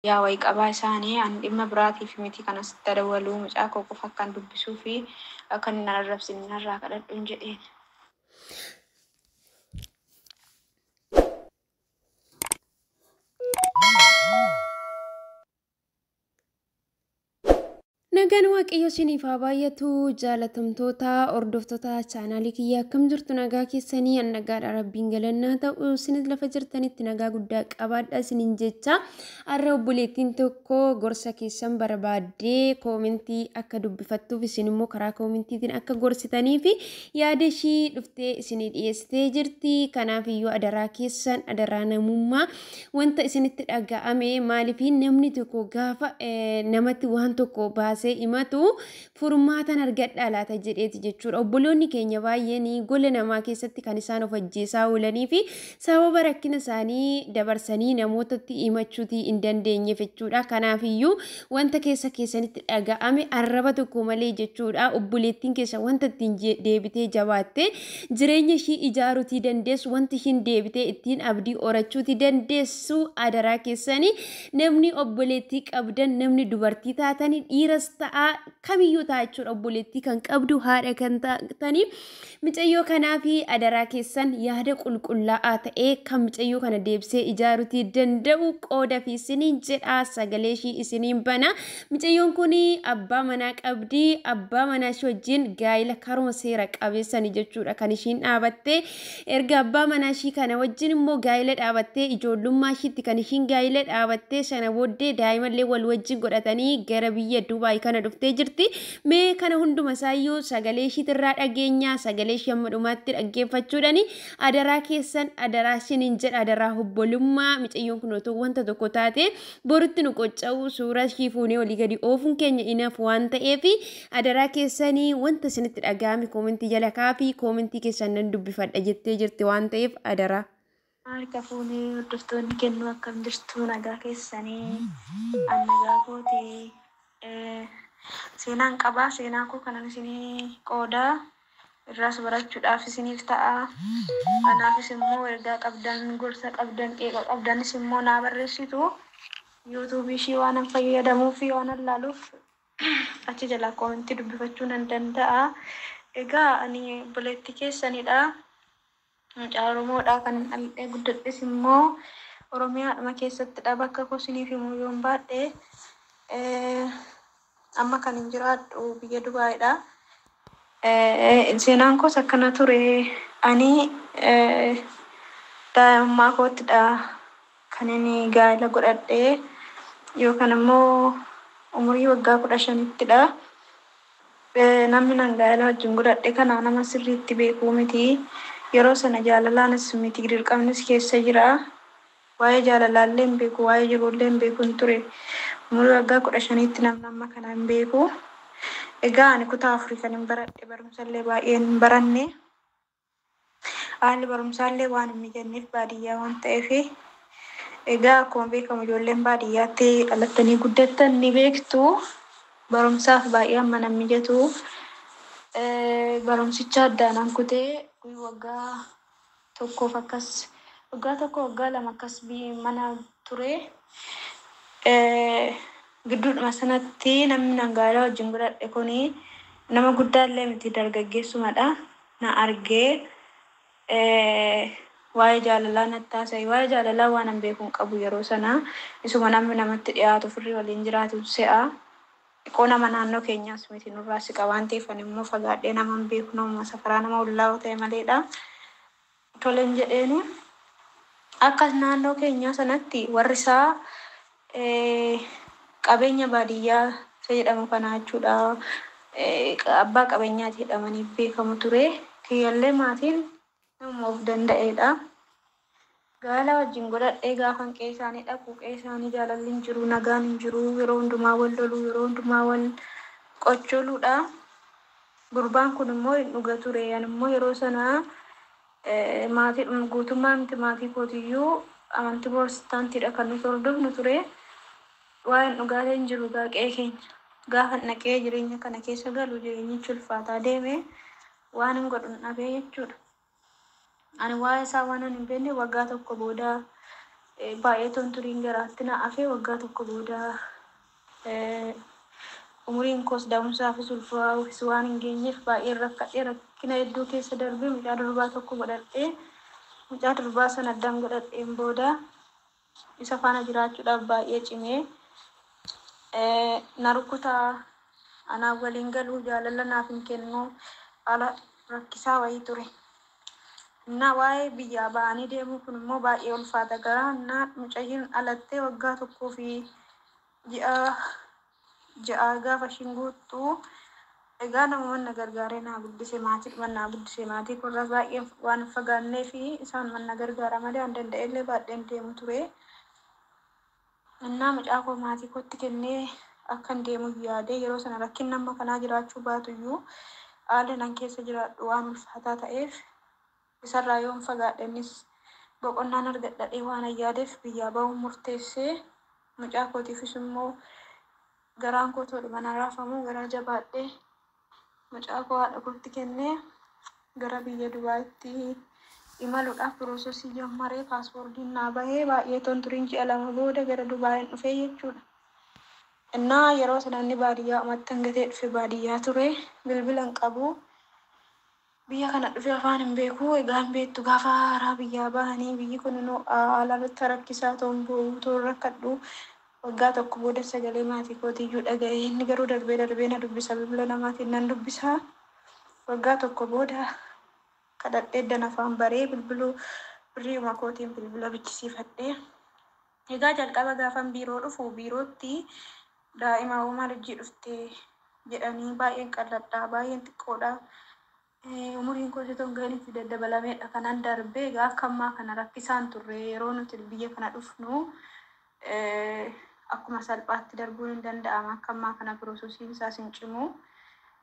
yaa wayi qabaa isaanii an dhimma biraatii fi miti kanas dadawaluu mucaa koo qofa akkan dubbisuu fi akkan hin arrabsin narraa kadhadhuun jedheen. Nagaan waaqayyo isiniif haa baay'atu jaalatamtoota hordoftoota chaanaalii kiyyaa akkam jirtu nagaa keessanii nagaadha rabbiin galannaa ta'u isinis lafa jirtanitti nagaa guddaa qabaadha isiniin jecha har'a obboleettiin tokko gorsa keessan barbaaddee koomentii akka dubbifattuuf isin immoo karaa koomentiitiin akka gorsitanii fi yaada ishii dhuftee isinii dhiyeessitee jirti kanaaf iyyuu adaraa keessan adaraa namummaa wanta isinitti dhaga'ame maaliif namni tokko gaafa namatti waan tokko baase imatu furmaatan argadha laata jedheeti jechuudha. Obboloonni keenya baay'een gola namaa keessatti kan isaan of ajjeesaa oolanii fi sababa rakkina isaanii dabarsanii namootatti himachuutii hin dandeenyeef jechuudha. Kanaaf iyyuu wanta keessanitti dhaga'ame arraba tokko malee jechuudha. Obboleettiin keessa wanta ittiin deebitee jabaatte jireenya ishii ijaaruutii dandeessu wanti ishiin deebitee ittiin abdii horachuutii dandeessu adaraa keessanii namni obboleettii qabdan namni dubartii taatanii dhiiras ta'a kamiyyuu ta'a jechuudha. Obboleettii kan qabdu haadha kan taatanii mucayyoo kanaa fi adaraa keessan yaada qulqullaa'aa ta'ee kan mucayyoo kana deebisee ijaaruutii danda'u qooda fi isiniin jedha sagalee ishii isiniin bana. Mucayyoon kun abbaa manaa qabdi abbaa manaa ishee wajjin gaa'ila karuma seera qabeessani jechuudha kan ishiin dhaabatte erga abbaa manaa ishii kana wajjin immoo gaa'ila dhaabattee ijoollummaa ishiitti kan ishiin gaa'ila dhaabattee sana booddee daa'imallee wal wajjin godhatanii gara biyya Dubaay kana dhuftee jirti. Mee kana hunduma isaayyuu sagalee ishiitirraa dhageenya sagalee ishii amma dhumaatti dhaggeeffachuudhaani adaraa keessan adaraa isiniin jedha adaraa obbolummaa mucayyoon kun otoo wanta tokko taate borutti nu qocca'u suuraa ishii fuunee olii gadi oofuun keenya inaaf waan ta'eef adaraa keessanii wanta isinitti dhaga'ame koomentii jala kaa'aa koomentii keessan nan dubbifadha jettee jirti waan ta'eef adaraa. Harka fuunee hordoftoonni kennu akkam jirtu nagaa keessanii an nagaa kootee seenaan qabaa seenaa koo kanan isinii qoodaa irraas barachuudhaaf isiniif ta'a. Kanaafis immoo ergaa qabdan gorsa qabdan qeeqa qabdanis immoo naa barreessitu yuutuubii ishii waan an fayyadamuu fi waan an laaluuf achi jalaa koomentii dubbifachuu nan danda'a. Egaa ani obboleettii keessanidha. Mucaa Oromoodha kan dhal'ee guddadhes immoo Oromiyaadhuma keessattidha bakka koo isiniif himuu yoon baadhe amma kan hin jiraadhu biyya Dubaayidha. Seenaan koos akkana ture ani daa'imummaa koottidha kan inni gaa'ila godhadhe yookaan immoo umurii waggaa 15ttidha. Namni nan gaa'ila wajjin godhadhe kana nama sirriitti beekuu miti. Yeroo sana jaalalaanis miti dirqamnis keessa jira. Waa'ee jaalalaallee hin beeku waa'ee jiruullee hin beeku hin ture. Umurii waggaa 15tti namni amma kana hin beeku. Egaa ani kutaa 4 kan hin baradhe barumsallee baay'ee hin baranne. Haalli barumsaallee waan hin mijanneef baadiyyaa waan ta'eef egaa akkuma beekamu ijoolleen baadiyyaatti dhalattanii guddattan ni beektu. Barumsaaf baay'ee amma nan mijatu. Barumsicha addaan kutee waggaa tokkoof akkas waggaa lama akkas mana ture. Gidduudhuma sanatti namni nan gaa'ila wajjin godhadhe kuni nama guddaallee miti dargaggeessumadha. Na argee waa'ee jaalalaa natti haasa'e. Waa'ee jaalalaa waan hin beekne qabu yeroo sana isuma namni namatti dhiyaatu firri waliin jiraatu se'a. Dhiqoo nama naannoo keenyaas miti nurraa siqa waan ta'eef ani immoo fagaadhee nama hin beeku nama safaraa nama ollaa ta'e maleedha. Toleen jedheeni akka naannoo keenyaa sanatti warri isaa qabeenya baadiyyaa jedhamu kana jechuudha. Abbaa qabeenyaati jedhamanii beekamu ture. Kiyyallee maatiin nama of danda'eedha. Gaa'ila wajjin godhadhee gaafa qe'ee isaanii dhaqu qe'ee isaanii jaalalli hin jiru nagaan hin jiru yeroo hundumaa wal lolu yeroo hundumaa wal qocholuudha. Gurbaan kun immoo hin dhuga ture. Ani immoo yeroo sana maatii guutummaa miti maatii kootiyyuu amantii Pirotestaantiidha kan nuti hordofnu ture. Waan dhugaatiin hin jiru qe'ee keenya. Gaafa naqee jireenya kana keessa galu jireenyichi ulfaataa deeme waan hin godhun dhabee jechuudha. Ani waa'ee isaa waan hin beekne waggaa tokko booda baay'eetoon turiin garaatti na afee waggaa tokko booda umuriin koos da'umsaafis ulfaa'uufis waan hin geenyeef baay'ee rakkadhee rakkina hedduu keessa darbee mucaa durbaa tokko godhadhee mucaa durbaa sana addaan godhadheen booda isa faana jiraachuudhaaf baay'ee cimee na rukutaa anaa waliin galuu jaalala naaf hin kennu haala rakkisaa wayii ture. Na waa'ee biyyaa ba'anii deemuu kun immoo baay'ee ulfaata garaa na mucayyiin alattee waggaa tokkoo fi ja'a gaafa ishiin guuttu egaa namoonni na gargaaree naa guddise maatii naa guddise maatii kurra baay'ee waan fagaannee fi isaan na gargaara malee waan danda'ellee baadheen deemu ture. Innaa mucaa koo maatii kootti kennee akkan deemu yaadee yeroo sana rakkin nama kanaa jiraachuu baatuyyuu haala nan keessa jiraadhu waan ulfaataa ta'eef isarraa yoon fagaadhennis boqonnaan argadhadhee waan yaadeef biyyaa ba'uun murteessee mucaa kootiifis immoo garaan koo toluma na raafamu garaa jabaadhee mucaa koo haadha kootti kennee gara biyya Dubaayitti imaluudhaaf piroosesii jammaree paaspoortiin naa bahee baay'eetoon turiin ji'a lama booda gara Dubaayin dhufee jechuudha. Innaa yeroo sana inni baadiyyaa umattan gatee dhufe baadiyyaa ture bilbila hin qabu. Biyya kana dhufe afaan hin beeku egaan beektu gaafa haaraa biyyaa bahanii biyyi kun haala nutti rakkisaa ta'uun bo'uu rakkadhu. Waggaa tokko booda sagalee maatii kootiyyuu dhaga'ee inni garuu darbee na dubbisa bilbila namaatiin nan dubbisa. Waggaa tokko booda kadhadhee dan afaan baree bilbiluu birriuma kootiin bilbila bichisiifadhee. Egaa jalqaba gaafan biiroo dhufu biirootti daa'ima uumaa lijjii dhuftee jedhanii baay'een qalladhaa baay'een xiqqoodha. Umuriin koo osoo hin gahin itti daddabalameedha kanan darbee egaa akka ammaa kana rakkisaan turre yeroo nuti biyya kana dhufnu akkuma salphaatti darbuun hin danda'ama akka ammaa kana piroosesiin isaas hin cimu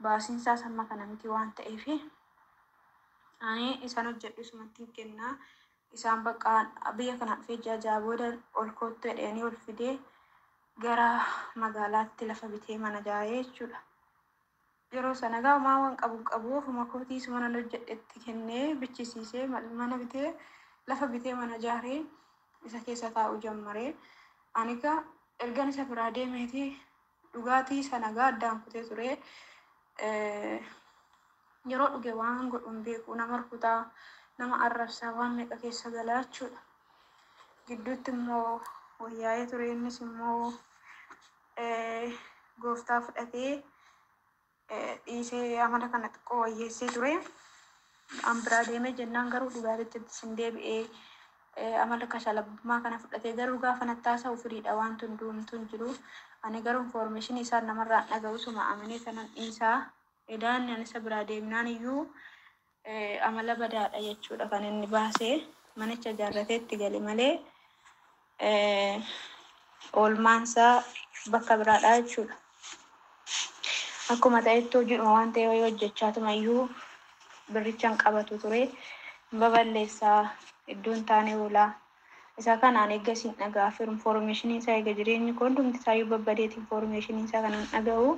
baasiin isaas amma kana miti waan ta'eef ani isaan hojjedhu isumatti hin kennaa isaan bakka biyya kana dhufee jaajaa booda ol koottu jedhanii ol fidee gara magaalaatti lafa bitee mana ijaaree jechuudha. Yeroo sana gaa waan qabu ofuma kootii isuma nan hojjedhetti kennee bichisiisee mana bitee lafa bitee mana ijaaree isa keessa taa'uu jammaree. Ani gaa ergan isa biraa deemeeti dhugaatii sana gaa addaan kutee ture. Yeroo dhuge waan godhuun beeku nama rukutaa nama arrabsaa waan meeqa keessa galaa jechuudha. Gidduutti immoo wayyaa'ee ture innis immoo gooftaa fudhatee dhiisee amala kana xiqqoo wayyeessee ture. An biraa deemee jennaan garuu dhugaatitti sin deebi'ee amala kashalabummaa kana fudhatee garuu gaafa nattaasaa ufiriidha waan tunduumtuun jiru. Ani garuu information isaan namarraa dhaga'u suma amanee kanan dhiisaa edaan ani isa biraa deemnaan iyyuu amala badaadha jechuudha kan inni baasee manicha ijaarrateetti gale malee oolmaansaa bakka biraadha jechuudha. Akkuma ta'etti hojiidhuma waan ta'e wayii hojjechaatuma iyyuu birrichaan qabatu ture baballeessaa iddoon taane oolaa isa kanaan eeggasiin dhagaa fi information isaa eega jireenyi koo hundumti isaayyuu babbadeeti information isaa kanan dhaga'u.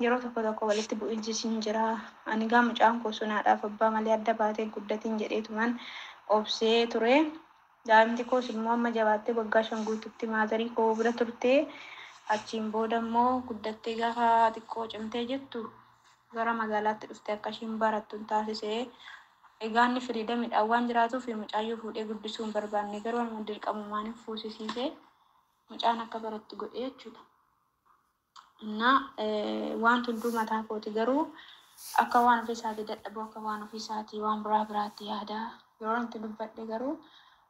Yeroo tokko walitti bu'iinsi siin jira ani gaa mucaan koo sunaadhaaf abbaa malee adda baatee guddatiin jedheetuman obsee ture. Daa'imti koos immoo amma jabaattee waggaa 5 guututti maazarii koo bira turte achiin booda immoo guddattee gaafa xiqqoo cimtee jettu gara magaalaatti dhuftee akka ishiin barattu taasisee egaan firiidamiidhaan waan jiraatuuf mucaayyuu fuudhee guddisuu hin barbaanne garuu amma dirqamumaan fuusisiisee mucaan akka barattu godhee jechuudha. Waan hunduu mataa kooti garuu akka waan ofii isaatii dadhaboo akka waan ofii isaatii waan biraatti yaada yeroo nuti dubbadhe garuu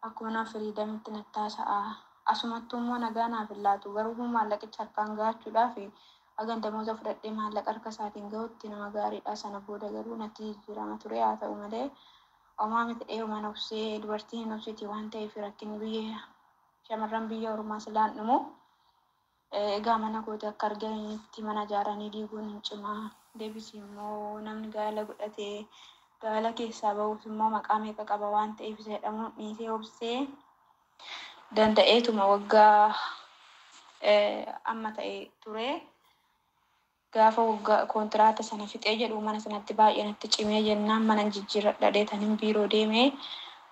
akkuma naaf firiidamitti nattaasa'a asumattuu immoo nagaa naaf hin laatu garuu maallaqicha akkaan gaachuudhaaf agan damoota fudhadhee maallaqa harka isaatiin gahutti nama gaariidha. Sana booda garuu natti jijjiirama ture haa ta'u malee homaa miti dheeruma nobsee dubartii hin obsiti waan ta'eef rakkinni biyya shamarran biyya ormaa silaan dhumu. Egaa mana kooti akka arganitti mana ijaaranii diiguun hin cimaa deebisii immoo namni gaala godhatee gaala keessaa ba'uuf immoo maqaa meeqa qaba waan ta'eef jedhamuun dhiisee obsee danda'eetuma waggaa amma ta'e ture. Gaafa waggaa kontiraata sana fixee jedhu mana sanatti baay'ee natti cimee jennaan mana jijjiirradha dheetaniin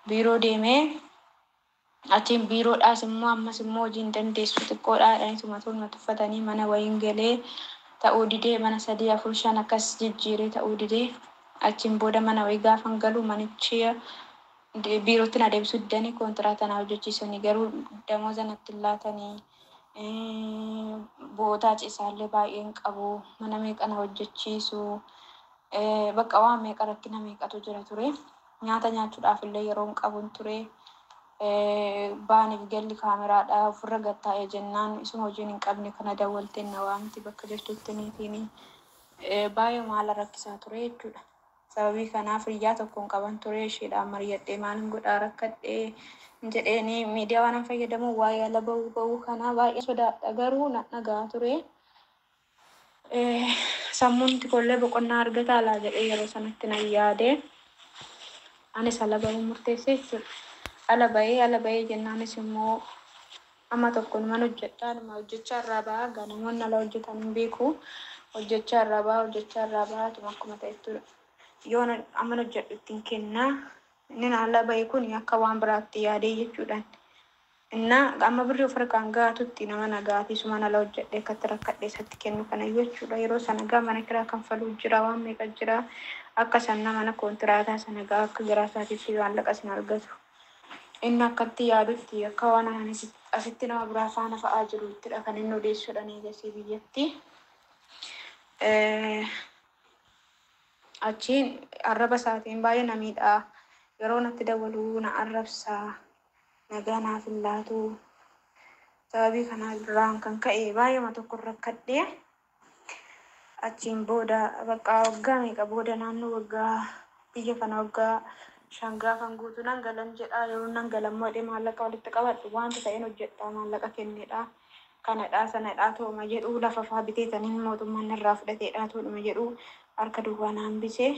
biiroo deemee achiin biiroodhaas immoo ammas immoo hojiin dandeessu xiqqoodhaadhaan isuma tolma tuffatanii mana wayiin galee ta'uu didee mana 3 4 5 akkas jijjiiree ta'uu didee achiin booda mana wayii gaafan galu manichi biirootti na deebisuu diddanii kontiraata na hojjechiisanii garuu damooza natti hin laatanii bootaa ciisaallee baay'een qabu mana meeqa na hojjechiisu bakka waan meeqa rakkina meeqatu jira ture nyaata nyaachuudhaaf illee yeroo hin qabun ture baaniif galli kaameraadha ofirra gattaa'ee jennaan isuma hojiin hin qabne kana dawwalteen na waamti bakka jirtutti niitiin baay'ee maala rakkisaa ture jechuudha. Sababii kanaaf riyyaa tokkoon qaban ture isheedhaan mari'adhee maalin godhaa rakkadhee jedheeni miidiyaa waan fayyadamu waa'ee ala bahuu kanaa baay'ee sodaadha garuu nagaa ture. Sammuun tikollee boqonnaa argata alaa jedhee yeroo sanatti na yaade anis ala bahuu murteessee jechuudha. Ala bahee jennaanis immoo amma tokkoon mana hojjechaa irraa bahaa namoonni ala hojjetan hin beeku hojjechaa irraa bahaa tuma akkuma ta'ettudha. Yoo amma hojjedhu ittiin kennaa inni ala bahee kun akka waan biraatti yaadee jechuudhaan. Innaa amma birrii of harkaan gaatutti nama nagaati suma ala hojjedhee akkatti rakkadhee isatti kennu kana jechuudha. Yeroo sana gaa mana kiraa kanfaluu jira waan meeqa jira akka sanna mana koontiraataa sana gaa akka garaa isaatiitti maallaqa sin argatu. Inni akkatti yaadutti akka waan asitti nama biraa faana fa'aa jiruttidha kan inni odeessuudhaan eegasii biyyatti. Achiin arraba isaatiin baay'ee na miidhaa yeroo natti dawwaluu na arrabsaa nagaa naaf hin laatu sababii kana irraan kan ka'e baay'eema tokko rakkadhee achiin booda bakka waggaa meeqa booda naannoo waggaa biyya kana waggaa 5 gaafan guutuu nan galan jedhaa yeroo nan galammoo dhee maallaqa walitti qabadhu wanta ta'een hojjedhaa maallaqa kenneedhaa kanadhaa sanadhaa to'uma jedhuu lafa fa'aa biteetaniin mootummaan irraa fudhateedhaa to'uma jedhuu harka duwwaa na hambisee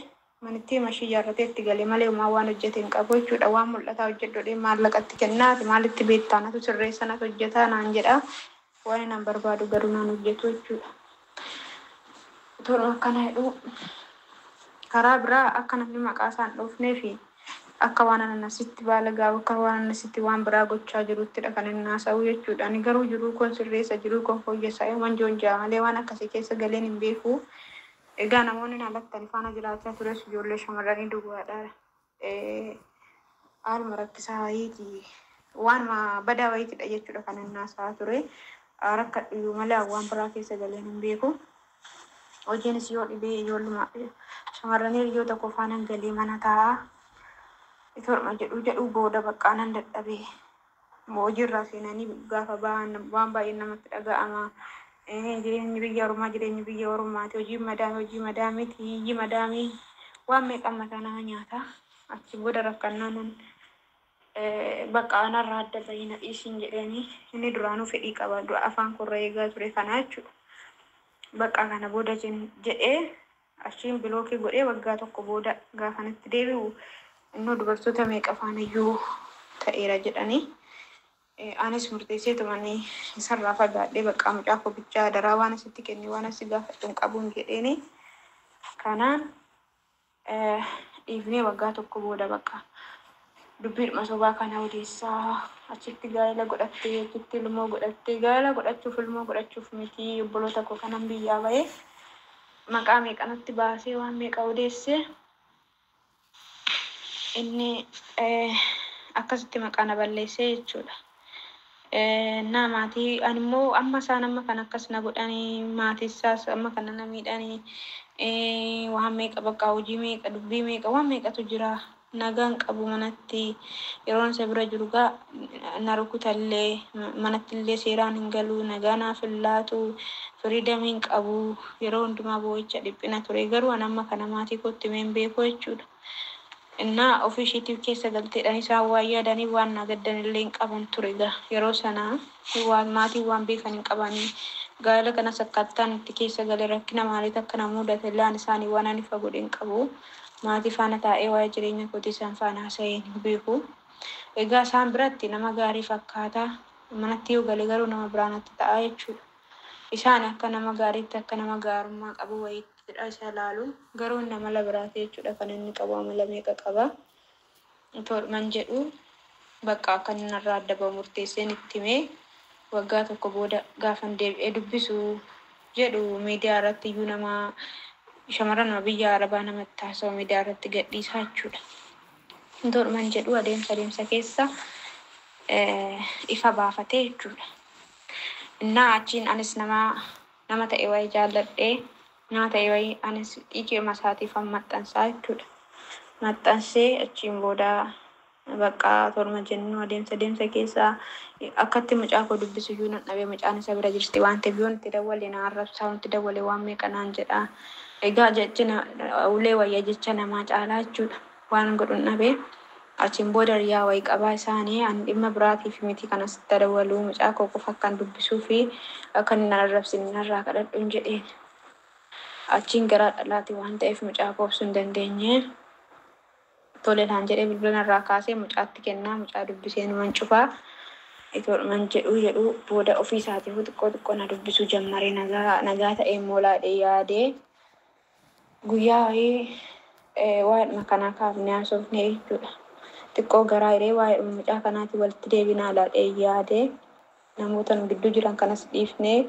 manitti mashii ijaarratee itti galee malee waan hojjeteen qabu jechuudha waan mul'ataa hojjedhodhee maallaqatti kennaati maalitti beektaanatu sirreessanatu hojjetaa naan jedhaa waan nan barbaadu garuu naan hojjetu jechuudha. To'uma akkana jedhuu karaa biraa akka namni maqaa isaan dhoofnee fi akka waan anasitti baala gaafa akka waan anasitti waan biraa gochaa jiruttidha kan inni haasa'u jechuudha. Ani garuu jiruu kon sirreessa jiruu kon fooyyessaa yooma joonjaa malee waan akkasii keessa galeen hin beeku. Egaa namoonni naalatti faana jiraachaa tures ijoollee shamarranii duwwaadha. Haaluma rakkisaa wayiiti waanuma badaa wayiitidha jechuudha kan inni haasa'aa ture. Rakkadhu malee waan biraa keessa galeen hin beeku. Hojiinis yoo dhibee ijoolluma shamarranii yoo tokko faana galee mana taa'aa. Itorma jedhu booda bakka nan dadhabee hojiirraa seenanii gaafa ba'an waan baay'ee namatti dhaga'ama. Jireenyi biyya Oromaati hojii madaamii waan meeqa mataa nama nyaata achi booda rakkannaan bakka anarraa adda bahii na dhiisin jedhanii inni duraanuu fedhii qaba afaan korra eegaa ture kana jechuudha. Bakka kana booda jedhee achiin bilookii godhee waggaa tokko booda gaafa natti deebi'u innoo dubartoota meeqa faanayyuu ta'eera jedhanii. Anis murteessee tumanii isarraa fagaadhee bakka mucaa kobbichaa daraa waan asitti kenne waan asi gaafadhuun qabuun jedheeni kanaan dhiifnee waggaa tokko booda bakka dubbiidhuma sobaa kana odeessaa achitti gaa'ela godhattee achitti ilmoo godhattee gaa'ela godhachuuf miti obboloota koo kanan biyyaa bahee maqaa meeqanatti baasee waan meeqa odeessee inni akkasitti maqaa na balleessee jechuudha. Maatii ani immoo amma isaan amma kan akkas na godhanii maatii isaas amma kana na miidhanii waan meeqa bakka hojii meeqa dubbii meeqa waan meeqatu jira nagaan qabu manatti yeroon isa bira jiru gaa na rukutallee manatti illee seeraan hin galu nagaa naaf hin laatu firiidamiin qabu yeroo hundumaa boo'icha dhiphina ture garuu an amma kana maatii kootti meen beekoo jechuudha. Innaa ofiishiitiif keessa galteedhaan isaan waan yaadanii waan nagaddan illee hin qaban ture yeroo sanaa waan maatii waan beekan hin qabanii gaa'ela kanas akkaataan itti keessa galee rakkina maaliif akka na mudate illaan isaanii waan ani ifa godhe hin qabu maatii faana taa'ee waa'ee jireenya kootii isaan faana haasa'ee hin beeku. Egaa isaan biratti nama gaarii fakkaata manatti yoo galee garuu nama biraanatti ta'a jechuudha. Isaan akka nama gaariitti akka nama gaarummaa qabu wayiitti isa ilaalu garuu nama labiraate jechuudha kan inni qabu amala meeqa qaba. Toorman jedhu bakka kan narraa adda bahu murteesseen itti himee waggaa tokko booda gaafan deebi'ee dubbisu jedhu miidiyaa irratti iyyuu nama shamarran nama biyya arabaa namatti taasisa miidiyaa irratti gadhiisaa jechuudha. Dorman jedhu adeemsa keessa ifa baafatee jechuudha. Innaa achiin anis nama ta'e wayii jaalladhee nama ta'e wayii anis dhiigee masaatiif maxxansaa jechuudha. Maxxansee achiin booda bakka torma jennu adeemsa keessa akkatti mucaa koo dubbisu iyyuu nan dhabee mucaan isa bira jirti waan ta'eef yoon itti dawwalee na arrabsaa wanti dawwalee waan meeqa naan jedha. Egaa jechina ulee wayya jecha namaa caalaa jechuudha. Waan godhun dhabee achiin booda riyaa wayii qabaa isaanii an dhimma biraatiif miti kanas itti dawwaluu mucaa koo qofa kan dubbisuu fi akka inni na arrabsine narraa kadhadhuun jedheen. Achiin garaa dhalaati waan ta'eef mucaa koo obsuu hin dandeenye. Toleedhaan jedhee bilbila irraa kaasee mucaatti kennaa mucaa dubbisee numan cufaa itoodhuman jedhu booda ofii isaatiif xiqqoo na dubbisuu jammaree nagaa ta'ee moolaadhee yaadee guyyaa waa'ee kanaa kaafnee haasofnee jechuudha. Xiqqoo garaa hiree waa'ee mucaa kanaatti walitti deebinaa laadhee yaadee namoota nu gidduu jiran kanas dhiifnee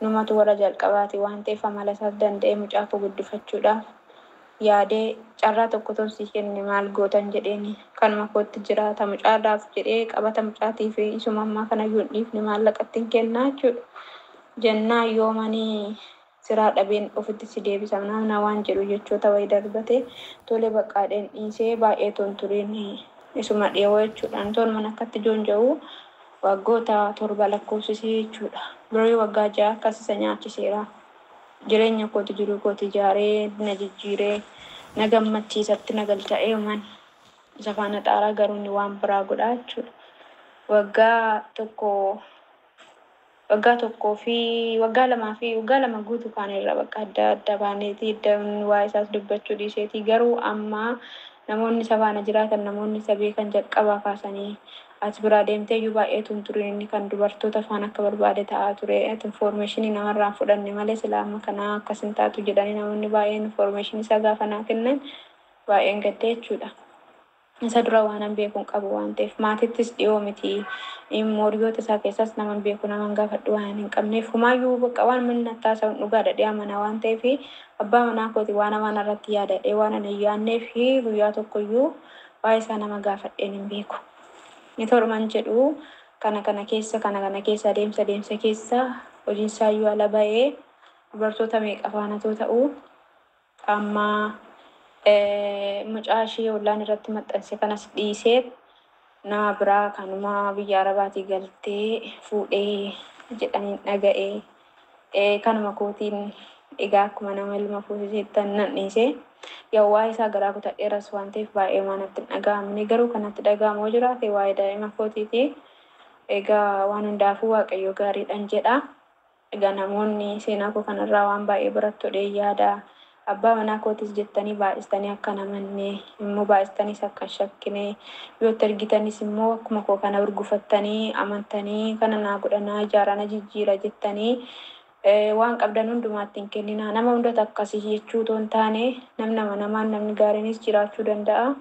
numatu warra jalqabaati waan ta'eef amala isaas danda'ee mucaa koo guddifachuudhaaf yaadee carraa tokko tonsii kenne maal gootan jedheeni kanuma kootti jiraata mucaadhaaf jedhee qabata mucaatii fi isuma ammaa kana iyyuu hin dhiifne maallaqatti hin kennaa jechuudha. Jennaa yoomanii siraa dhabeen ofitti si deebisa namna waan jedhu jechoota wayii darbate tole baqqaadheen dhiisee baay'ee tonturiin isuma dhiyoo jechuudhaan tolman akkatti joonja'u waggoota 7 lakkoofsisee jechuudha. Birrii waggaa 6 akkas isa nyaachiseera. Jireenya kooti jiru kooti ijaaree na jijjiiree na gammachiisatti na galcha'ee uuman isa faana xaaraa garuu ni waan biraa godhaa jechuudha. Waggaa lama guutuu kaan irra bakka adda baaneetii iddoon waa isaas dubbachuu dhiiseetii garuu amma namoonni isa faana jiraatan namoonni isa beekan jalqabaa kaasanii as biraa deemtee iyyuu baay'ee tunturiin inni kan dubartoota faana akka barbaade ta'aa ture informationii namarraan fudhanne malee silaa amma kanaa akkas hin taatu jedhanii namoonni baay'een information isa gaafa naa kennan baay'een gaddee jechuudha. Isa dura waan an beekuun qabu waan ta'eef maatittis dhiyoo miti hiriyoota isaa keessas naman beeku naman gaafadhu waan hin qabneef humaayyuu bakka waan manni taasisan dhugaa dhadhee amana waan ta'eef abbaa manaa kooti waan amaan irratti yaadadhee waan an hin yaadneef guyyaa tokkoyyuu waa'ee isaa nama gaafadheen hin beeku. Itoodhuman jedhu kana keessa adeemsa keessa hojiin isaayyuu ala ba'ee dubartoota meeqa faanatoo ta'u amma mucaa ishee ollaan irratti maxxanse kanas dhiisee nama biraa kanuma biyya arabaatii galtee fuudhee jedhanii dhaga'ee kanuma kootiin egaa akkuma nama ilma fuusiseettan nan dhiisee yoo waa'ee isaa garaa kutadheeras waan ta'eef baay'ee maanatti hin dhaga'amne garuu kanatti dhaga'amoo jiraate waa'ee daa'ima kootiiti. Egaa waan hundaafuu waaqayyo gaariidhaan jedha. Egaa namoonni seenaa koo kanarraa waan baay'ee barattoodhee yaada. Abbaa manaa kootis jettanii baay'istanii akka namanne immoo baay'istanis akka shakkine yoo argitanis immoo akkuma koo kana urgufattanii amantanii kana naa godhanaa ijaarana jijjiira jettanii waan qabdan hundumaatti hin kennina. Nama hundata akkasii jechuu otoo hin taane namni gaariinis jiraachuu danda'a.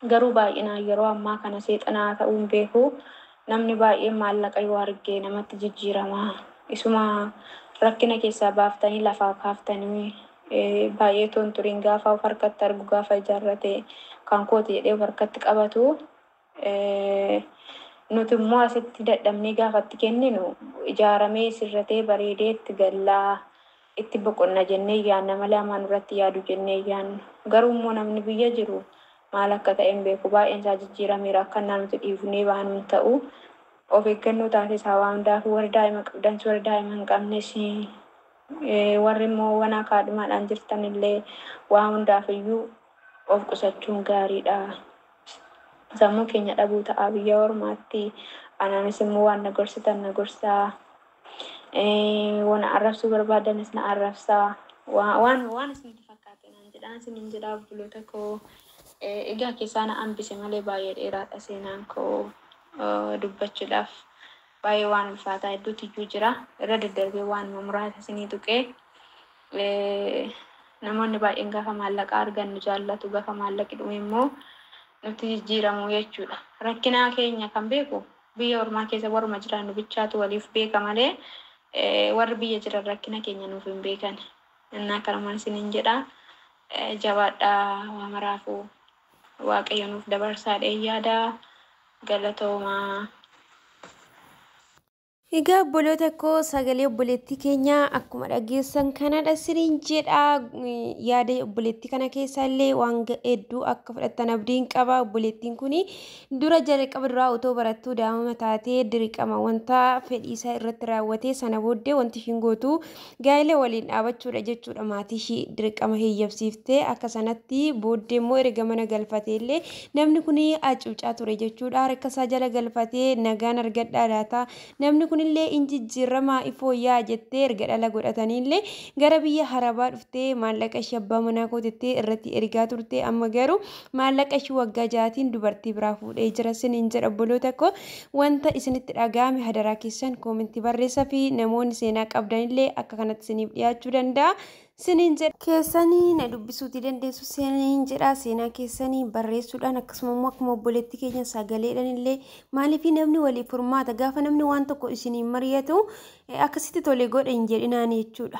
Garuu baay'inaan yeroo ammaa kana seexanaa ta'uun beeku namni baay'een maallaqa yoo argee namatti jijjiirama. Isuma rakkina keessaa baaftanii lafaa kaaftanii baay'ee tonturiin gaafa of harkatti argu gaafa ijaarrate kan kooti jedhee of harkatti qabatu nuti immoo asitti dadhabnee gaafatti kenninu ijaaramee sirratee bareedee itti gallaa itti boqonna jennee yaanna malee amaan irratti yaadu jennee yaannu. Garuu immoo namni biyya jiru maal akka ta'e hin beeku baay'een isaa jijjiirameera akka nuti dhiifnee baanuun ta'u of eeggannoo taasisaa waan hundaafuu warri daa'ima qabdanis warri daa'ima hin qabnes warri immoo waan akaadhumaadhaan jirtan illee waan hundaafiyyuu of qusachuun gaariidha. Sammuu keenya dhabuu ta'a biyya ormaatti anaanis immoo waan na gorsitan na gorsaa waan arrabsuu barbaadanis na arrabsaa waan isinitti fakkaate naan jedhaan isinin jedhaa obboloota koo egaa keessaa na hambise malee baay'ee dheeraadha seenaan koo dubbachuudhaaf baay'ee waan ulfaataa hedduutu iyyuu jira irra daddarbee waan muraasa isinii tuqee namoonni baay'een gaafa maallaqa argan nu jaallatu gaafa maallaqi dhume immoo nuti jijjiiramu jechuudha. Rakkinaa keenya kan beeku biyya ormaa keessa warma jiraannu bichaatu waliif beeka malee warri biyya jiran rakkina keenya nuuf hin beekan. Innaa kanumaan isiniin jedha jabaadhaa waa maraafuu waaqayyo nuuf dabarsaadhee yaada galatoomaa. Egaa obboloota koo sagalee obboleettii keenya akkuma dhageessan kanadha isiniin jedha. Yaada obboleettii kana keessa illee waan hedduu akka fudhattan abdiin qaba. Obboleettiin kun dura jalqaba duraa otoo barattuu daa'ima taatee dirqama wanta fedhii isaa irratti raawwatee sana booddee wanti ishiin gootu gaa'ela waliin dhaabachuudha jechuudha. Maatii ishii dirqama heeyyabsiiftee akka sanatti booddee immoo erga mana galfatee illee namni kun acuucaa ture jechuudha. Harka isaa jala galfatee nagaan argadhaa laata namni kun illee injijjiiramaa ifooyyaa jettee erga dhala godhatanillee gara biyya harabaa dhuftee maallaqa ishee abbaa manaa kootettee irratti ergaa turte. Amma garuu maallaqa ishee waggaa 6tiin dubartii biraa fuudhee jira isiniin jedha obboloota koo. Wanta isinitti dhagahame hadaraa keessan koomentii barreessaa fi namoonni seenaa qabdanillee akka kanatti isiniif dhiyaachuu danda'a. Sinin jedha keessanii na dubbisuuti dandeessu sinin jedha seenaa keessanii barreessuudhaan akkasuma akkuma obboleettii keenya sagaleedhaan illee maaliif namni walii furmaata gaafa namni waan tokko isiniin mari'atu akkasitti tolee godha hin jedhinaan jechuudha.